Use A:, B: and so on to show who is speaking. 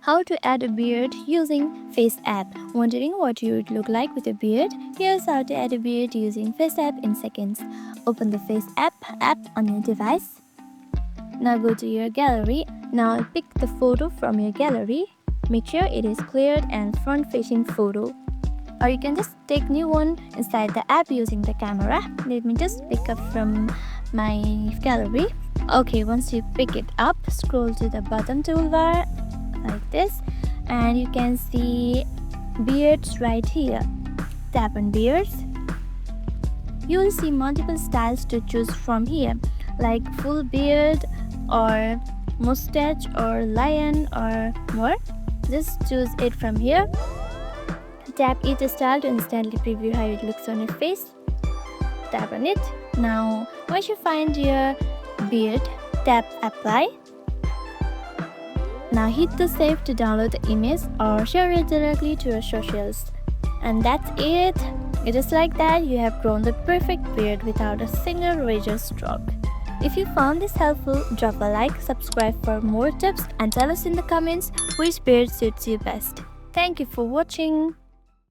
A: How to add a beard using FaceApp. Wondering what you would look like with a beard? Here's how to add a beard using FaceApp in seconds. Open the FaceApp app on your device. Now go to your gallery. Now pick the photo from your gallery. Make sure it is cleared and front-facing photo. Or you can just take new one inside the app using the camera. Let me just pick up from my gallery. Okay, once you pick it up, scroll to the bottom toolbar like this, and you can see beards right here. Tap on beards. You will see multiple styles to choose from here, like full beard or mustache or lion or more. Just choose it from here. Tap each style to instantly preview how it looks on your face. Tap on it. Now once you find your beard, tap apply. Now hit the save to download the image or share it directly to your socials. And that's it. Just like that, you have grown the perfect beard without a single razor stroke. If you found this helpful, drop a like, subscribe for more tips, and tell us in the comments which beard suits you best. Thank you for watching.